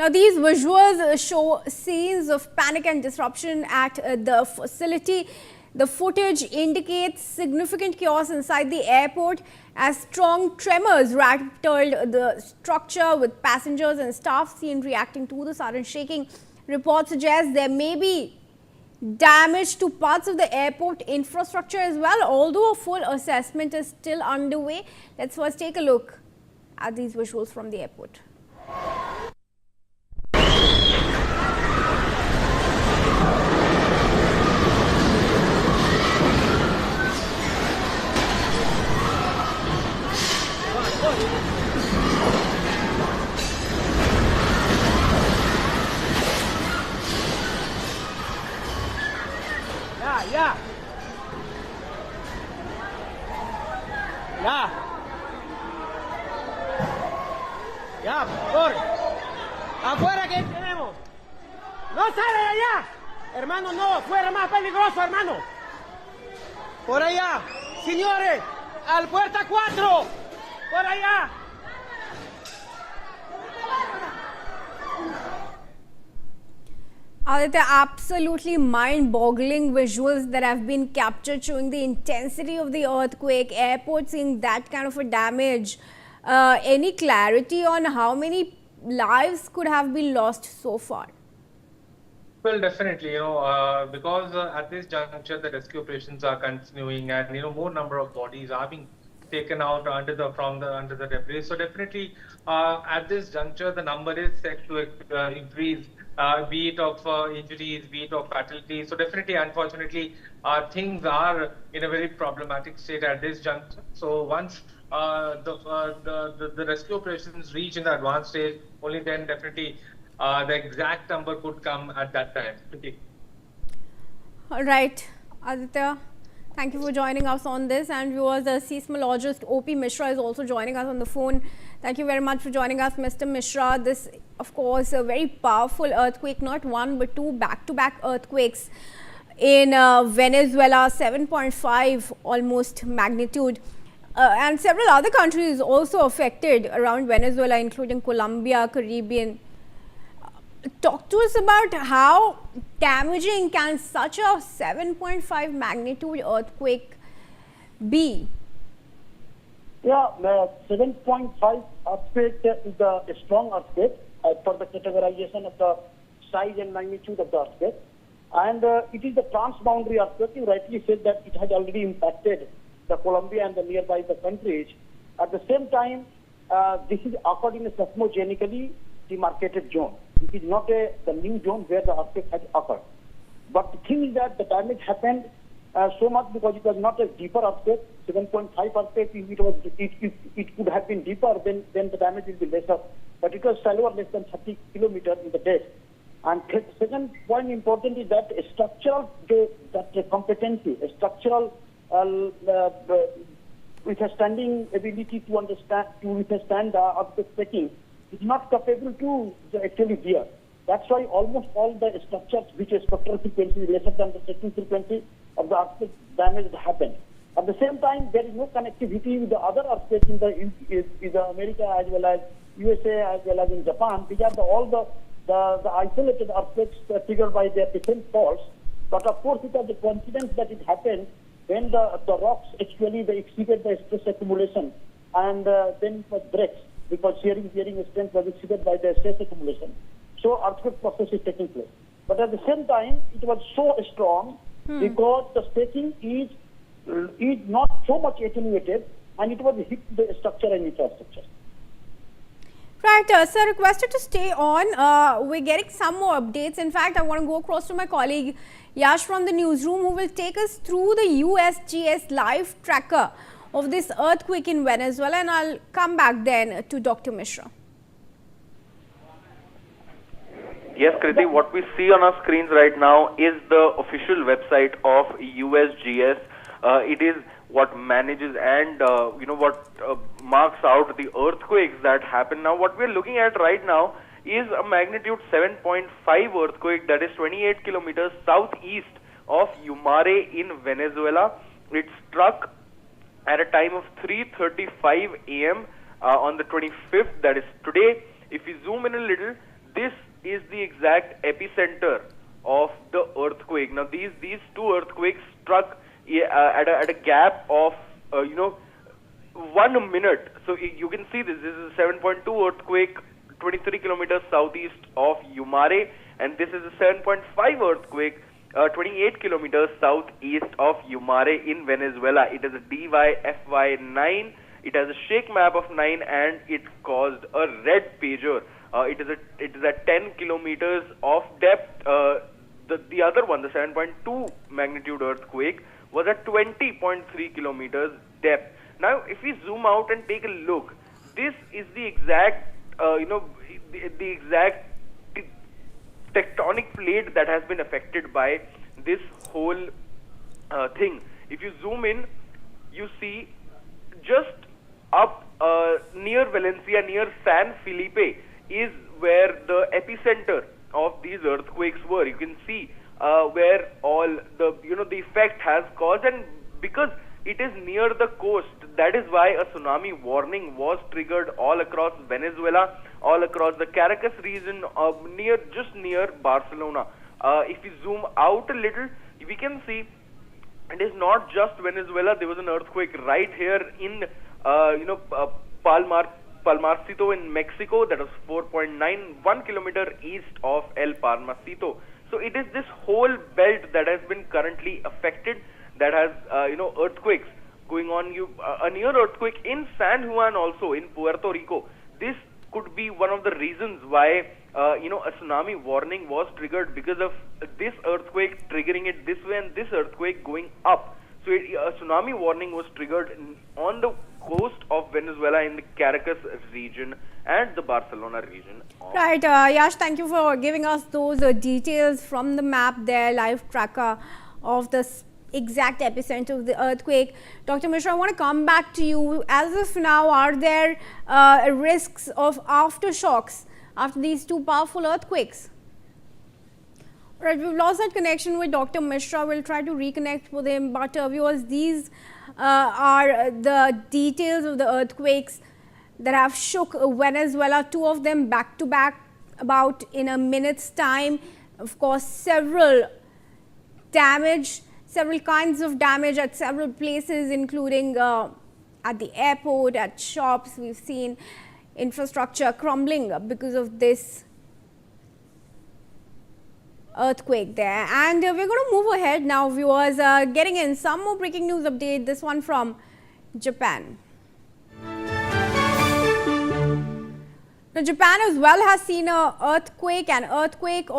Now, these visuals show scenes of panic and disruption at the facility. The footage indicates significant chaos inside the airport as strong tremors rattled the structure, with passengers and staff seen reacting to the sudden shaking. Reports suggest there may be damage to parts of the airport infrastructure as well, although a full assessment is still underway. Let's first take a look at these visuals from the airport. Ya. Ya, por. Afuera que tenemos. No sale de allá. Hermano, no, fuera más peligroso, hermano. Por allá. Señores, al puerta 4. Por allá. Aditya, absolutely mind-boggling visuals that have been captured showing the intensity of the earthquake, airport seeing that kind of a damage. Any clarity on how many lives could have been lost so far? Well, definitely, because at this juncture the rescue operations are continuing, and more number of bodies are being taken out under the debris. So definitely, at this juncture, the number is set to increase. Be it of injuries, be it of fatalities. So definitely, unfortunately, things are in a very problematic state at this juncture. So once the rescue operations reach in the advanced stage, only then definitely the exact number could come at that time. All right, Aditya, thank you for joining us on this. And viewers, the seismologist O.P. Mishra is also joining us on the phone. Thank you very much for joining us, Mr. Mishra. This, of course, a very powerful earthquake, not one but two back-to-back earthquakes in Venezuela, 7.5 almost magnitude. And several other countries also affected around Venezuela, including Colombia, Caribbean. Talk to us about how damaging can such a 7.5 magnitude earthquake be? Yeah, 7.5 earthquake is a strong earthquake for the categorization of the size and magnitude of the earthquake. And it is the transboundary earthquake. You rightly said that it has already impacted the Colombia and the nearby the countries. At the same time, this is occurred in a seismogenically demarcated zone. It is not the new zone where the earthquake has occurred. But the thing is that the damage happened so much because it was not a deeper earthquake. 7.5 earthquake, it could have been deeper, then the damage will be lesser. But it was shallower, less than 30 kilometers in the depth. And second point important is that a structural competency, a structural with a standing ability to withstand the earthquake shaking is not capable to actually bear. That's why almost all the structures which is structural frequency is lesser than the shaking frequency of the earthquake damage that happened. At the same time, there is no connectivity with the other earthquakes in the America as well as USA as well as in Japan. These are all the isolated earthquakes triggered by their different faults. But of course, it has the coincidence that it happened when the rocks actually they exceeded the stress accumulation, and then it was breaks because shearing strength was exceeded by the stress accumulation. So earthquake process is taking place. But at the same time, it was so strong because the shaking is not so much attenuated, and it was hit the structure and infrastructure. Right, sir, requested to stay on. We're getting some more updates. In fact, I want to go across to my colleague Yash from the newsroom, who will take us through the USGS live tracker of this earthquake in Venezuela, and I'll come back then to Dr. Mishra. Yes, Kriti, what we see on our screens right now is the official website of USGS. It is what manages and what marks out the earthquakes that happen. Now, what we're looking at right now is a magnitude 7.5 earthquake that is 28 kilometers southeast of Yumare in Venezuela. It struck at a time of 3:35 a.m. On the 25th, that is today. If we zoom in a little, this is the exact epicenter of the earthquake. Now these two earthquakes struck at a gap of 1 minute. So you can see this is a 7.2 earthquake 23 kilometers southeast of Yumare, and this is a 7.5 earthquake 28 kilometers southeast of Yumare in Venezuela. It is a DYFY9. It has a shake map of 9, and it caused a red pager. It is at 10 kilometers of depth. The other one, the 7.2 magnitude earthquake, was at 20.3 kilometers depth. Now, if we zoom out and take a look, this is the exact, the exact tectonic plate that has been affected by this whole thing. If you zoom in, you see just up near Valencia, near San Felipe, is where the epicenter of these earthquakes were. You can see where all the the effect has caused, and because it is near the coast, that is why a tsunami warning was triggered all across Venezuela, all across the Caracas region, just near Barcelona. If we zoom out a little, we can see it is not just Venezuela. There was an earthquake right here in Palmarcito in Mexico. That was 4.91 kilometer east of El Palmarcito. So it is this whole belt that has been currently affected, that has earthquakes going on. A near earthquake in San Juan, also in Puerto Rico. This could be one of the reasons why a tsunami warning was triggered, because of this earthquake triggering it this way and this earthquake going up. So a tsunami warning was triggered on the coast of Venezuela in the Caracas region and the Barcelona region. Right, Yash, thank you for giving us those details from the map there, live tracker of the exact epicenter of the earthquake. Dr. Mishra, I want to come back to you. As of now, are there risks of aftershocks after these two powerful earthquakes? Right, we've lost that connection with Dr. Mishra. We'll try to reconnect with him. But viewers, these are the details of the earthquakes that have shook Venezuela, two of them back to back, about in a minute's time. Of course, several kinds of damage at several places, including at the airport, at shops. We've seen infrastructure crumbling because of this earthquake there. And we're going to move ahead now, viewers, getting in some more breaking news update, this one from Japan. Now, Japan as well has seen an earthquake